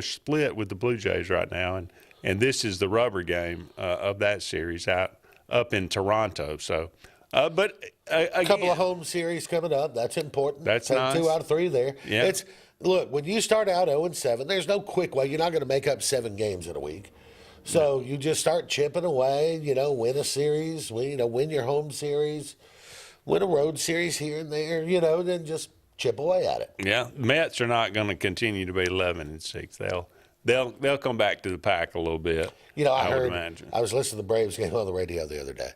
split with the Blue Jays right now, and this is the rubber game of that series up in Toronto. So, but a couple of home series coming up. That's important. That's Take nice. 2 out of 3 there. Yeah. Look, when you start out 0-7, there's no quick way. You're not going to make up 7 games in a week. So you just start chipping away. Win a series. Win your home series. Win a road series here and there. Then just chip away at it. Yeah, Mets are not going to continue to be 11-6. They'll come back to the pack a little bit. I would imagine. I was listening to the Braves game on the radio the other day,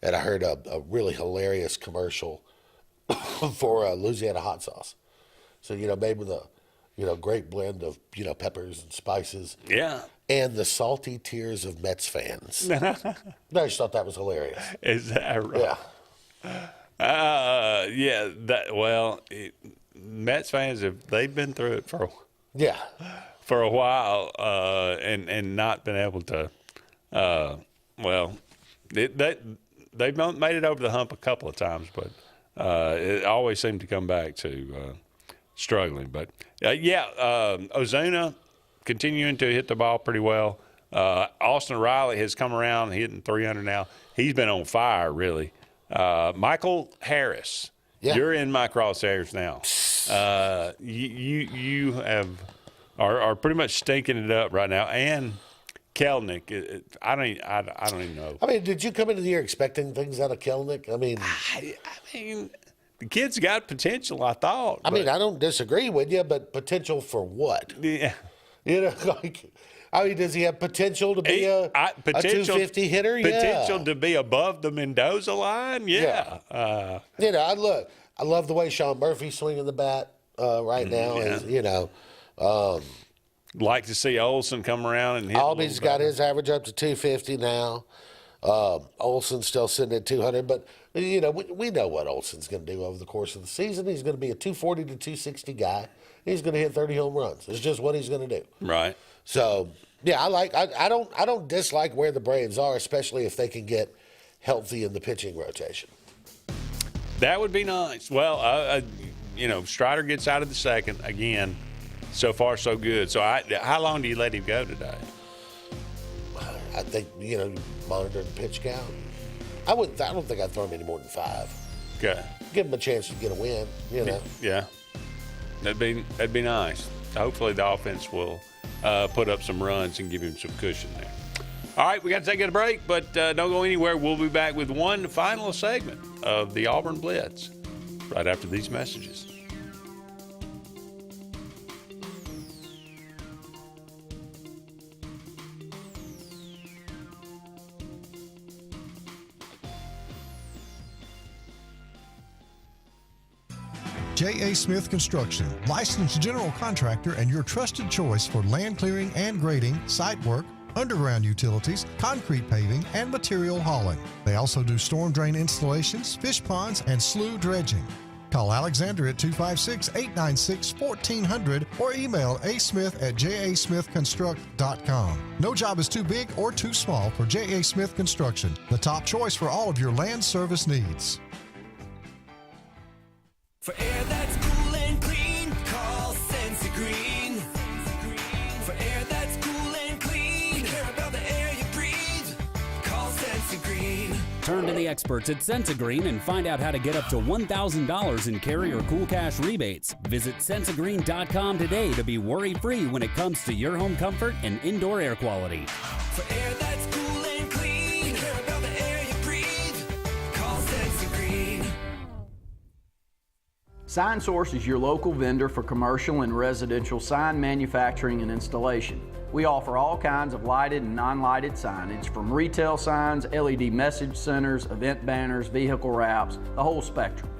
and I heard a really hilarious commercial for Louisiana hot sauce. So made with a great blend of peppers and spices. Yeah. And the salty tears of Mets fans. I just thought that was hilarious. Is that right? Yeah. Mets fans they've been through it for a while and not been able to. They've made it over the hump a couple of times, but it always seemed to come back to struggling. But Ozuna continuing to hit the ball pretty well. Austin Riley has come around, hitting 300 now. He's been on fire, really. Michael Harris, you're in my crosshairs now. You are pretty much stinking it up right now, and Kelnick. I don't even know. I mean, did you come into the year expecting things out of Kelnick? I mean, the kid's got potential, I thought. I mean, I don't disagree with you, but potential for what? Yeah. Does he have potential to be a 250 hitter? Potential to be above the Mendoza line? Yeah. I love the way Sean Murphy's swinging the bat right now. Like to see Olsen come around and hit. Albie's got his average up to 250 now. Olsen's still sitting at 200, but we know what Olsen's going to do over the course of the season. He's going to be a 240 to 260 guy. He's going to hit 30 home runs. It's just what he's going to do. Right. So I don't dislike where the Braves are, especially if they can get healthy in the pitching rotation. That would be nice. Well, Strider gets out of the second again. So far, so good. So how long do you let him go today? I think, monitor the pitch count. I don't think I'd throw him any more than 5. Okay. Give him a chance to get a win, Yeah. That'd be nice. Hopefully the offense will put up some runs and give him some cushion there. All right, we got to take a break, but don't go anywhere. We'll be back with one final segment of the Auburn Blitz right after these messages. J.A. Smith Construction, licensed general contractor and your trusted choice for land clearing and grading, site work, underground utilities, concrete paving, and material hauling. They also do storm drain installations, fish ponds, and slough dredging. Call Alexander at 256-896-1400 or email asmith@jasmithconstruct.com. No job is too big or too small for J.A. Smith Construction, the top choice for all of your land service needs. For air that's cool and clean, call Sensi Green. For air that's cool and clean, care about the air you breathe, call Sensi Green. Turn to the experts at Sensigreen and find out how to get up to $1,000 in carrier cool cash rebates. Visit Sensigreen.com today to be worry-free when it comes to your home comfort and indoor air quality. For air that's cool and clean, care about the air you breathe, call Sensi Green. SignSource is your local vendor for commercial and residential sign manufacturing and installation. We offer all kinds of lighted and non-lighted signage, from retail signs, LED message centers, event banners, vehicle wraps, the whole spectrum.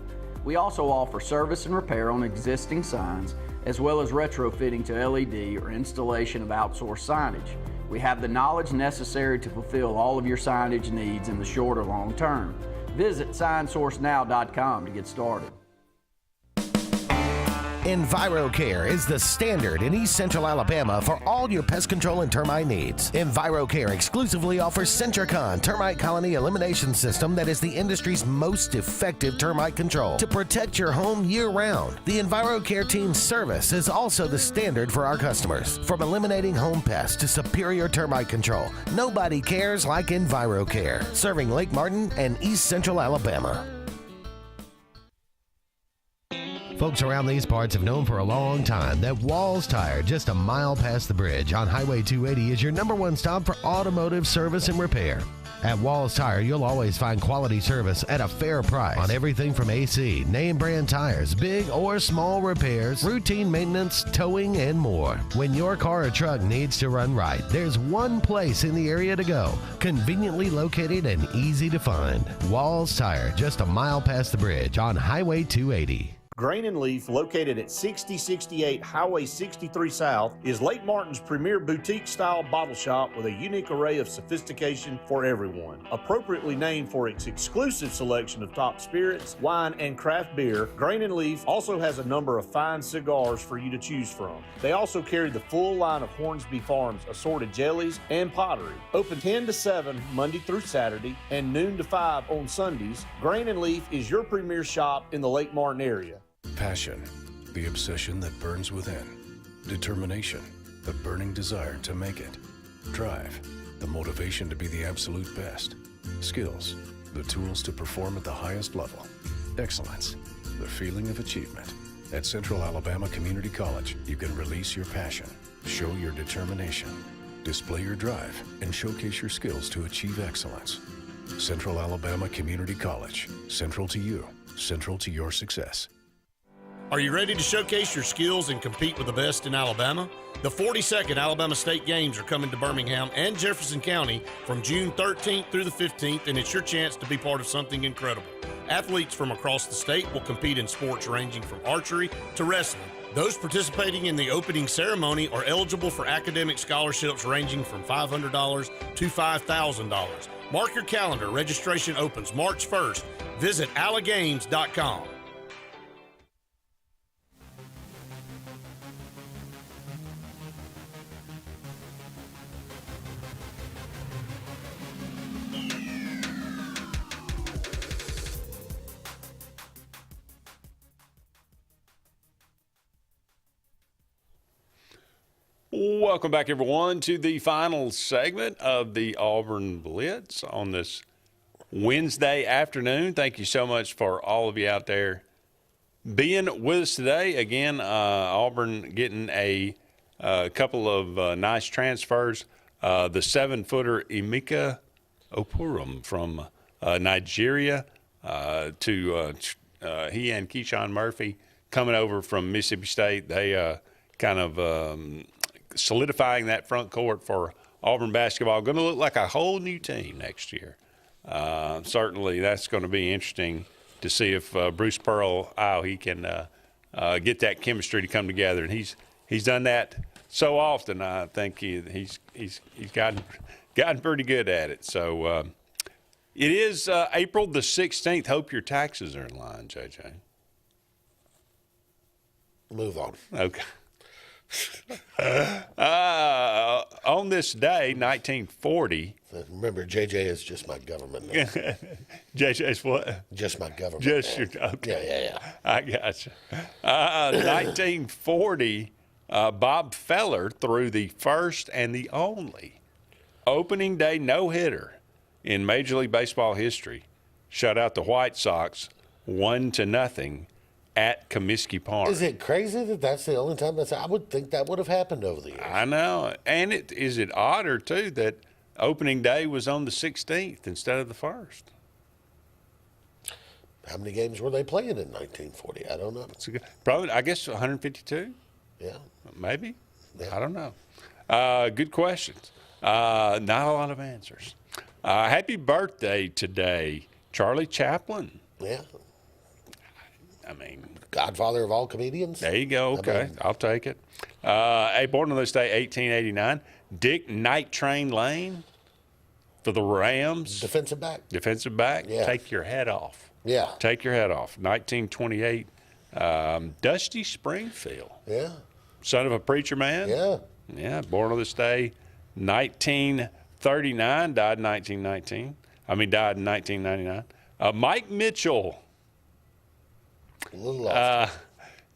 We also offer service and repair on existing signs, as well as retrofitting to LED or installation of outsourced signage. We have the knowledge necessary to fulfill all of your signage needs in the short or long term. Visit signsourcenow.com to get started. EnviroCare is the standard in East Central Alabama for all your pest control and termite needs. EnviroCare exclusively offers Centricon termite colony elimination system that is the industry's most effective termite control to protect your home year-round. The EnviroCare team's service is also the standard for our customers. From eliminating home pests to superior termite control, nobody cares like EnviroCare. Serving Lake Martin and East Central Alabama. Folks around these parts have known for a long time that Walls Tire, just a mile past the bridge on Highway 280, is your #1 stop for automotive service and repair. At Walls Tire, you'll always find quality service at a fair price on everything from AC, name brand tires, big or small repairs, routine maintenance, towing, and more. When your car or truck needs to run right, there's one place in the area to go, conveniently located and easy to find. Walls Tire, just a mile past the bridge on Highway 280. Grain and Leaf, located at 6068 Highway 63 South, is Lake Martin's premier boutique-style bottle shop with a unique array of sophistication for everyone. Appropriately named for its exclusive selection of top spirits, wine, and craft beer, Grain and Leaf also has a number of fine cigars for you to choose from. They also carry the full line of Hornsby Farms assorted jellies and pottery. Open 10 to 7 Monday through Saturday and noon to 5 on Sundays, Grain and Leaf is your premier shop in the Lake Martin area. Passion, the obsession that burns within. Determination, the burning desire to make it. Drive, the motivation to be the absolute best. Skills, the tools to perform at the highest level. Excellence, the feeling of achievement. At Central Alabama Community College, you can release your passion, show your determination, display your drive, and showcase your skills to achieve excellence. Central Alabama Community College, central to you, central to your success. Are you ready to showcase your skills and compete with the best in Alabama? The 42nd Alabama State Games are coming to Birmingham and Jefferson County from June 13th through the 15th, and it's your chance to be part of something incredible. Athletes from across the state will compete in sports ranging from archery to wrestling. Those participating in the opening ceremony are eligible for academic scholarships ranging from $500 to $5,000. Mark your calendar. Registration opens March 1st. Visit allagames.com. Welcome back, everyone, to the final segment of the Auburn Blitz on this Wednesday afternoon. Thank you so much for all of you out there being with us today. Again, Auburn getting a couple of nice transfers. The 7-footer Emeka Opurum from Nigeria to he and Keyshawn Murphy coming over from Mississippi State. They kind of solidifying that front court for Auburn basketball. Going to look like a whole new team next year. Certainly that's going to be interesting to see if Bruce Pearl, he can get that chemistry to come together. And he's done that so often. I think he's gotten pretty good at it. So it is April the 16th. Hope your taxes are in line, JJ. Move on. Okay. On this day, 1940. Remember, JJ is just my government name. JJ's what? Just my government Just name. your, okay. Yeah. I got you. 1940, Bob Feller threw the first and the only opening day no-hitter in Major League Baseball history. Shut out the White Sox 1-0 at Comiskey Park. Is it crazy that that's the only time I would think that would have happened over the years? I know. And is it odder, too, that opening day was on the 16th instead of the 1st? How many games were they playing in 1940? I don't know. Probably, I guess 152? Yeah. Maybe? Yeah. I don't know. Good questions. Not a lot of answers. Happy birthday today, Charlie Chaplin. Yeah. I mean, Godfather of all comedians. There you go. Okay, I'll take it. Born on this day, 1889. Dick Night Train Lane for the Rams. Defensive back. Defensive back. Yeah. Take your head off. Yeah. Take your head off. 1928 Dusty Springfield. Yeah. Son of a preacher man. Yeah. Yeah, born on this day, 1939, died in 1919. Died in 1999. Mike Mitchell. A little off.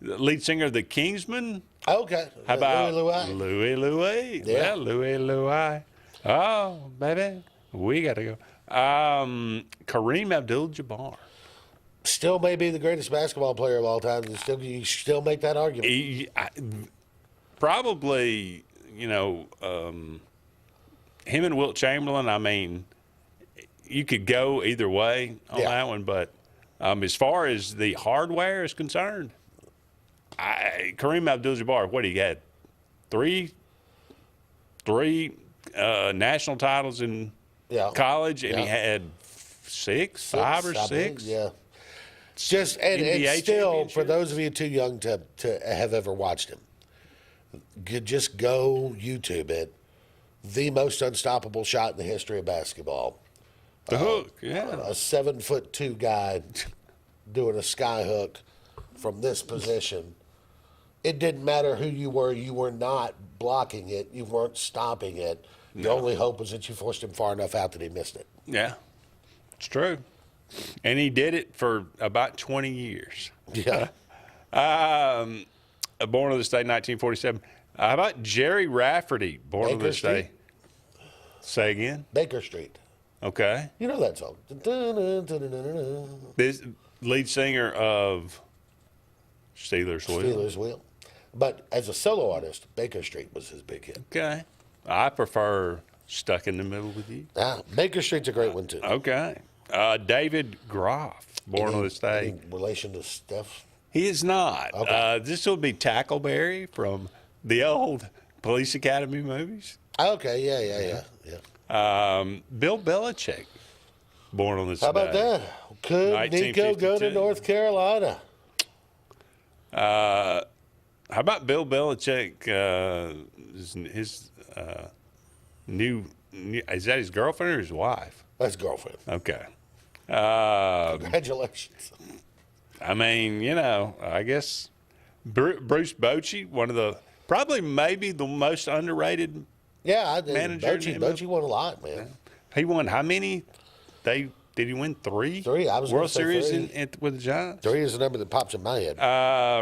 Lead singer of the Kingsmen. Okay. How about Louis? Louis? Yeah. Well, Louis. Oh, baby, we got to go. Kareem Abdul-Jabbar. Still may be the greatest basketball player of all time. You still make that argument. Probably, him and Wilt Chamberlain, you could go either way on that one. But as far as the hardware is concerned, Kareem Abdul-Jabbar, what he had? Three national titles in college, and he had five or six. Yeah. Just and still, for those of you too young to have ever watched him, just go YouTube it. The most unstoppable shot in the history of basketball. The hook, A 7'2" guy doing a sky hook from this position. It didn't matter who you were not blocking it, you weren't stopping it. The only hope was that you forced him far enough out that he missed it. Yeah, it's true. And he did it for about 20 years. Yeah. Born on this day, 1947. How about Jerry Rafferty, born on this day? Say again? Baker Street. Okay. You know that song. This lead singer of Steelers Wheel. Steelers Wheel. But as a solo artist, Baker Street was his big hit. Okay. I prefer Stuck in the Middle with You. Baker Street's a great one, too. Okay. David Groff, born on this day. In relation to Steph? He is not. Okay. This will be Tackleberry from the old Police Academy movies. Okay, yeah. Bill Belichick, born on this day. How about that? Could Nico go to North Carolina? How about Bill Belichick? His new is that his girlfriend or his wife? That's girlfriend. Okay. Congratulations. I guess Bruce Bochy, one of the maybe the most underrated. Yeah, I did. Manager. Bochy won a lot, man. He won how many? Did he win three? Three. I was World gonna say Series with the Giants. 3 is the number that pops in my head.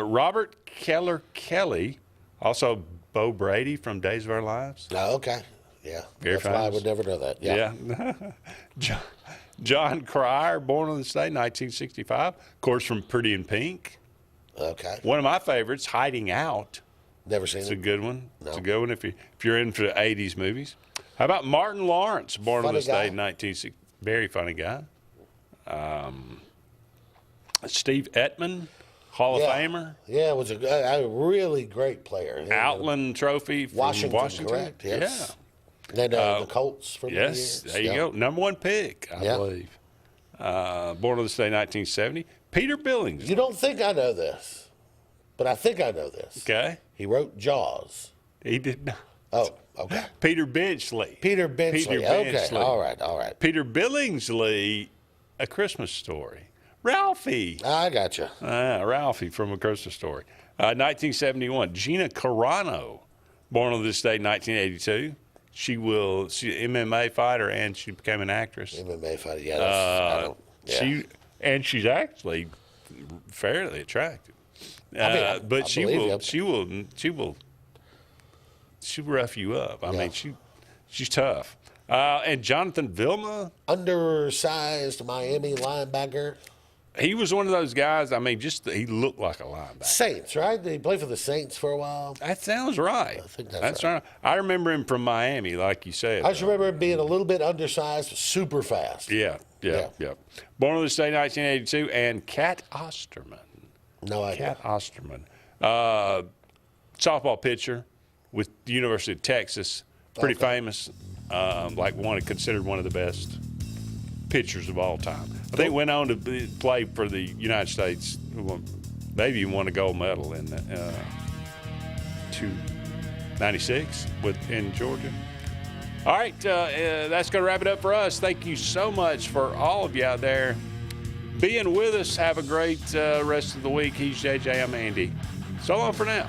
Robert Keller Kelly, also Bo Brady from Days of Our Lives. Oh, okay. Yeah. Very That's why I would never know that. Yeah. John Cryer, born on this day, 1965. Of course, from Pretty in Pink. Okay. One of my favorites, Hiding Out. Never seen it. It's a good one. No. It's a good one if you're into 80s movies. How about Martin Lawrence, born on this day, 1960? Very funny guy. Steve Ettman, Hall of Famer. Yeah, was a really great player. Outland Trophy from Washington. Correct, yes. Yeah. Then the Colts from Yes, the there you go. Number one pick, I believe. Born on this day, 1970. Peter Billings. You don't think I know this, but I think I know this. Okay. He wrote Jaws. He did not. Oh, okay. Peter Benchley. Peter Benchley. Okay, all right. Peter Billingsley, A Christmas Story. Ralphie. I got you. Ralphie from A Christmas Story. 1971. Gina Carano, born on this day, 1982. She's an MMA fighter, and she became an actress. MMA fighter, yeah. She's actually fairly attractive. But she'll rough you up. I mean, she's tough. And Jonathan Vilma, undersized Miami linebacker. He was one of those guys. I mean, he looked like a linebacker. Saints, right? Did he play for the Saints for a while? That sounds right. I think that's right. I remember him from Miami, like you said. I just remember him being a little bit undersized, super fast. Yeah. Born on this day, 1982, and Cat Osterman. No idea. Cat Osterman, softball pitcher with the University of Texas. Pretty famous, considered one of the best pitchers of all time. I think went on to play for the United States. Maybe even won a gold medal in 1996 in Georgia. All right, that's going to wrap it up for us. Thank you so much for all of you out there being with us. Have a great rest of the week. He's JJ. I'm Andy. So long for now.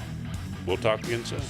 We'll talk again soon.